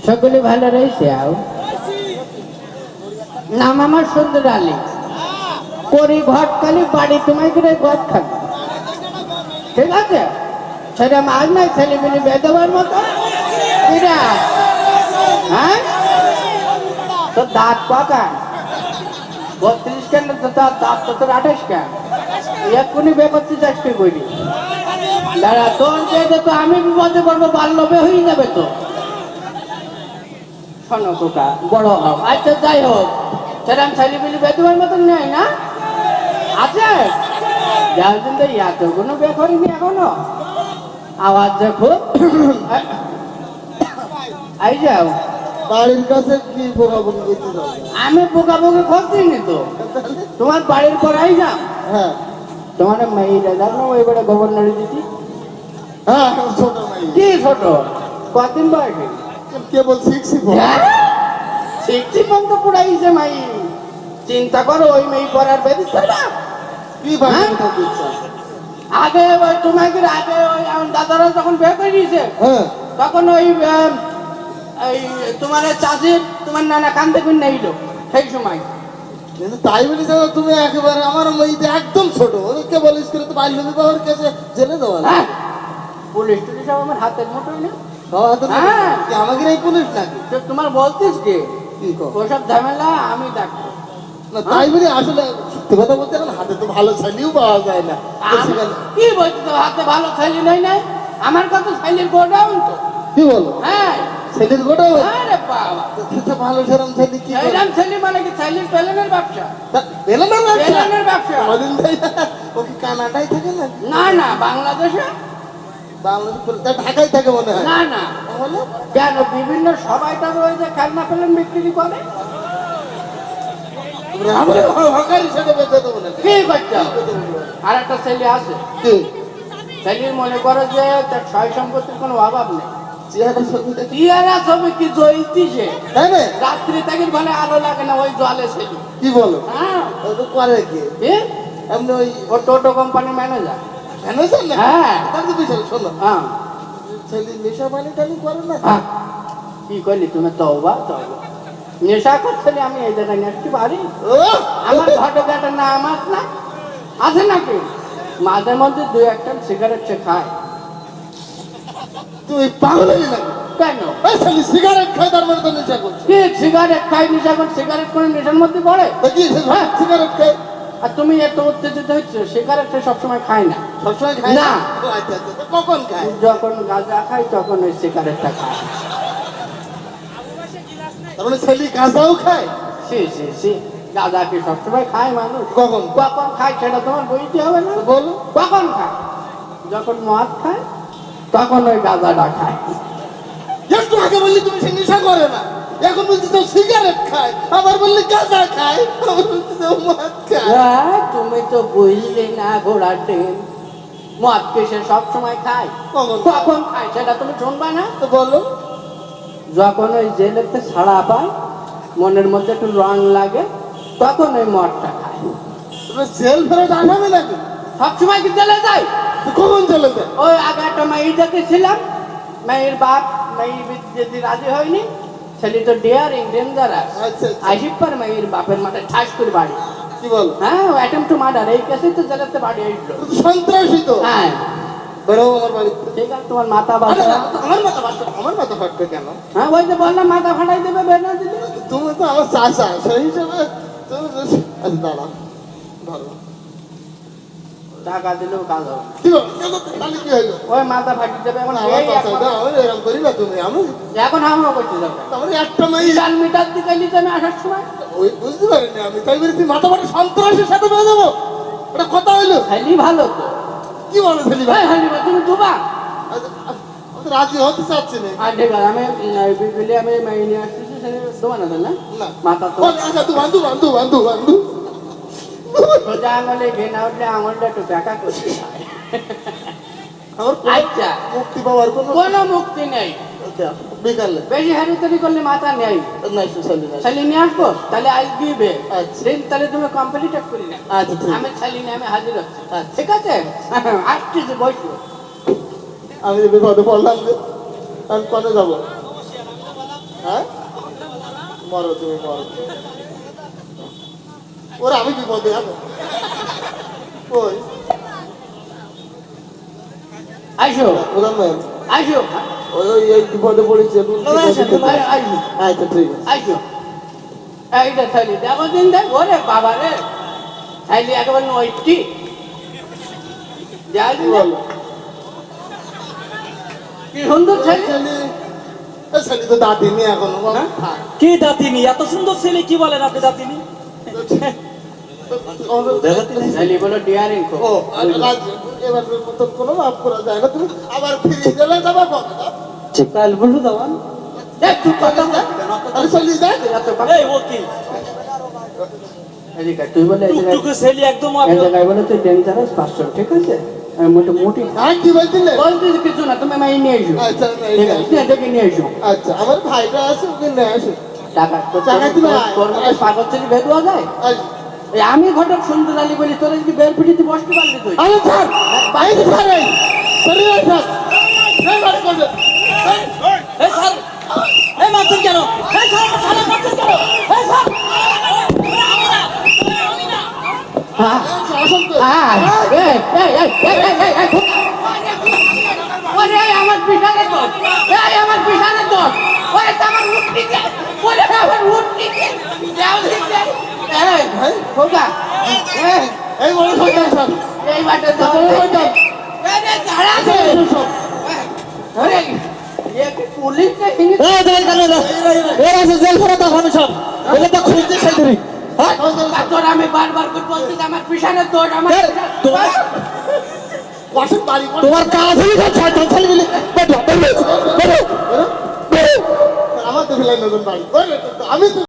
সকলে ভালো রয়েছে। আও নাম আমার সুন্দর আলী, করি ঘটকালি, বাড়ি তোমায় করে ঘট খালি, ঠিক আছে? সেটা মাছ নাই ছেলে মিলে বেদবার মতো। হ্যাঁ, তোর দাঁত পাকা 32 কেন? তো তার দাঁত তো তোর 28 কেন? এক্ষুনি বে করতে চাষকে করি দাঁড়া, তোর যেতে তো আমি বিপদে পড়বো, বাল্যবে হয়ে যাবে তো। শোনো কোকা, বড় হোক। আচ্ছা যাই হোক, সেরকম ছেলে মিলে বেদবার মতন নেই না? আছে যার জন্য এত কোনো বে করিনি এখনো। আওয়াজ দেখো। আই যাও বাড়ির কাছে কি বকাবকি করতে যাবে? আমি বকাবকি করছিনি তো, তোমার বাড়ির পর আই যাও। হ্যাঁ তোমার মেয়েরা জানো ওই বেড়ে গভর্নর দিদি? হ্যাঁ, ছোট ভাই। কি ছোট? কদিন বয়সে? কেবল শিখছি। শিখছি পর্যন্ত পুরাইছে মাই। চিন্তা করো, ওই মেয়ে পড়ার বেদিচ্ছে না। কি ভাই দিচ্ছা? আগে ওই তোমাকে আগে ওই আমার দাদারা যখন বিয়ে করে দিয়েছে, হ্যাঁ তখন ওই এই তোমার চাষির তোমার নানা কান্দে করে নেইল সেই সময়। কিন্তু তাই বলি যাও তুমি একেবারে আমার মেয়েটা একদম ছোট, কেবল স্কুলে তো বাল্য বিবাহের কাছে জেলে দেওয়া। হ্যাঁ, পুলিশ টুলিশ সব আমার হাতের মুঠোই না। হ্যাঁ, আমাকে এই পুলিশ নাকি? তো তোমার বলতিস কি কি কর? ওসব ঝামেলা আমি দেখবো না তাই বলি আসলে সত্যি কথা বলতে এখন হাতে তো ভালো ছেলেও পাওয়া যায় না। তো সেখানে কি বলছি, তো হাতে ভালো ছেলে নেই নাই? আমার কত ছেলের গোডাউন তো। কি বলো? হ্যাঁ, ছেলের গোটা আরে বাবা, ভালো সেরম ছেলে কি করে? সেইরাম ছেলে মানে কি ছেলের পেলেনের ব্যবসা? পেলেনের ব্যবসা? পেলেনের ব্যবসা? কোনদিন তাই না? ও কি কানাডায় থাকে না? না না, বাংলাদেশে। বাংলাদেশ ঢাকায় থাকে মনে হয়। না না, তাহলে কেন বিভিন্ন সবাইটা রয়েছে খেলনা পেলেন বিক্রি করে। আমরা হকারি সাথে বেঁধে দেবো না। কি করছো? আর একটা ছেলে আছে, কি? ছেলের মনে করো যে তার সয় সম্পত্তির কোনো অভাব নেই। চেহারা ছবি দেখি। টিয়ারা ছবি কি জ্বলতিছে, তাই না? রাত্রি থেকে বলে আলো লাগে না, ওই জলে ছেলে। কি বলো? হ্যাঁ, ও তো করে কি? এমনি ওই ও টোটো কোম্পানির ম্যানেজার। ম্যানেজার না? হ্যাঁ। তার তো বিষয় শোনো। হ্যাঁ ছেলে নেশা পানি টানি করে না? হ্যাঁ, কি করলি তুমি? তওবা তওবা, নেশা করছিলি? আমি এই জায়গায় নেশটি পারি? ও আমার ঘটকাটা না আমার না আছে নাকি? মাঝে মধ্যে দু একটা সিগারেট সে খায়। তুই পাগল হলি নাকি? কেন? এই ছেলে সিগারেট খায় তার মানে তো নেশা করছে। কি সিগারেট খাই? নেশা করে? সিগারেট করে নেশার মধ্যে পড়ে? তা কি সে হ্যাঁ। সিগারেট খায়? আর তুমি এত উত্তেজিত হচ্ছে, সিগারেট সে সবসময় খায় না। সবসময় খায় না। ও আচ্ছা আচ্ছা, তা কখন খায়? যখন গাঁজা খায় তখন ওই সিগারেটটা খায়। তার মানে ছেলে গাঁজাও খায়? সি সি সি, গাঁজা কি সবসময় খায় মানুষ? কখন? কখন খায় সেটা তোমার বইতে হবে না? বলো। কখন খায়? যখন মদ খায় তখন ওই গাঁজাটা খায়। একটু আগে বললি তুমি সে নেশা করে না, এখন বলছি তো সিগারেট খায়, আবার বললি গাঁজা খায়, আবার বলছি তো মদ খায়। তুমি তো বুঝলে না ঘোড়ার ডিম। মদ কি সে সবসময় খায়? কখন? কখন খায় সেটা তুমি শুনবা না? তো বলো। যখন ওই জেলেতে ছাড়া পায়, মনের মধ্যে একটু রং লাগে, তখন ওই মদটা খায়। তুমি জেল ফেরত আসাবে নাকি? সবসময় কি জেলে যায়? তো কখন চলে যায়? ওই আগে একটা মেয়ে দেখেছিলাম, মেয়ের বাপ মেয়ে যদি রাজি হয়নি, ছেলে তো ডেয়ারিং ডেঞ্জারাস। আচ্ছা আসিফ পার মেয়ের বাপের মাথায় ঠাস করে বাড়ি। কি বল? হ্যাঁ, অ্যাটেম্প টু মার্ডার, এই কেসেই তো জেলাতে বাড়ি আসলো। সন্ত্রাসী তো। হ্যাঁ, বেরো আমার বাড়িতে। ঠিক আছে, তোমার মাথা আরে বাঁচা। না, আমার মাথা ফাটবে, আমার মাথা ফাটবে কেন? হ্যাঁ, ওই যে বললাম মাথা ফাটাই দেবে, বেনা দিবে। তুমি তো আমার চাচা, সেই হিসেবে তুমি আচ্ছা দাঁড়া ধরো। টাকা দিলেও কাজ হবে। কি বল? তাহলে কি হইলো? ওই মাথা ফাটি দেবে। এখন আমার এই চাচা এখন- দাও, আমি এরকম করি না তুমি, আমি এখন হামলা করতে যাবে। আমার একটা মেয়ে মিটার দিতে নিতে আমি আসার সময় ওই বুঝতে পারিনি আমি, তাই বলি তুই মাথা ফাটা সন্ত্রাসীর সাথে বেঁধে দেবো, এটা কথা হইলো? খালি ভালো তো। কি বলো ছেলে ভাই? এই হালিমা, তুমি দুবা। আমি তো রাজি হতে চাচ্ছি না। আর ঠিক আছে, আমি বিকেলে আমি মেয়ে নিয়ে আসতেছি, সেখানে দোয়া না না না মাথা তো ও, আচ্ছা তুই বান্ধু বান্ধু বান্ধু বান্ধু সোজা আঙুলে ঘেনা উঠলে আঙুলটা একটু ব্যাকা করতে হয়। আমার আচ্ছা, মুক্তি পাওয়ার কোনো কোনো মুক্তি নেই। বিকালে বেশি হারিতারি করলে মাথা নেই। নাই ছেলে নাই। ছেলে নিয়ে আসবো, তাহলে আজ দিবে। আচ্ছা। দিন তাহলে তুমি কমপ্লিট করি না। আচ্ছা ঠিক আমি ছেলে নিয়ে আমি হাজির হচ্ছি। আচ্ছা। ঠিক আছে, আসতেছি, বসবো। আমি যে বিপদে পড়লাম যে আমি কনে যাবো? হ্যাঁ মরো তুমি মরো ওরা আমি বিপদে যাবো ওই আইসো প্রধান ভাই আইসো ওই ওই এই বিপদে পড়েছে আইসো আচ্ছা ঠিক আছে আইসো এইটা থালি দেখো দিন দেখ ওরে বাবা রে থাইলি একেবারে নয়টি যাই কি বলো কি সুন্দর থালি ছেলে তো দাঁত দিনই এখনো বাবা থাক। কি দাতিনি এত সুন্দর ছেলে কি বলেন আপনি দাতিনি থালি বলো ডিয়ারিং ও রাজ এবার মতন কোনো মাফ করা যায় না তুমি আবার ফিরে গেলে যাবা বলে কাল বলু দাওয়ান দেখ তুই কথা আরে চলি যায় এই ওকিল এদিকে তুই বলে টুকটুকে ছেলে একদম এক জায়গায় বলে তুই ডেঞ্জারাস পাঁচশো ঠিক আছে মোটামুটি আর কি বলছিলে বলতে কিছু না তুমি মাই নিয়ে এসো আচ্ছা ঠিক আছে এটাকে নিয়ে এসো আচ্ছা আমার ভাইটা আছে ওকে নিয়ে আসো টাকা তো টাকা দিবে না। তোর মধ্যে পাগল থেকে বের হওয়া যায় এই আমি ঘটক সুন্দর আলী বলি তোরা যদি বের পিটিতে বসতে পারলি তুই আরে স্যার বাইরে স্যার এই সরি স্যার এই বাড়ি করবে এই স্যার এই মারছেন কেন এই স্যার শালা মারছেন কেন এই স্যার হ্যাঁ আসুন তো ওরে আমার পিছনে তোর এই আমার পিছনে তোর ওরে আমার উঠ নিচে ওরে আমার উঠ নিচে যাও নিচে এই খোকা এই বড় সরকার স্যার এই বাটে তো আরে ঝাড়া দে আরে ये पुलिस ने हिंदी এই দেখ কেন এর আছে জেল ভরা তো আমি সব এগুলো তো খুঁজতে চাই ধরি হ্যাঁ তোর আমি বারবার করে বলছি যে আমার পিছনে তোর আমার তোমার আসুন বাড়ি করবে তোমার কাজ হয়ে গেছে ছয়টা ছেলে মিলে বেরো বেরো বেরো আমার তো ফেলাই নতুন বাড়ি আমি তো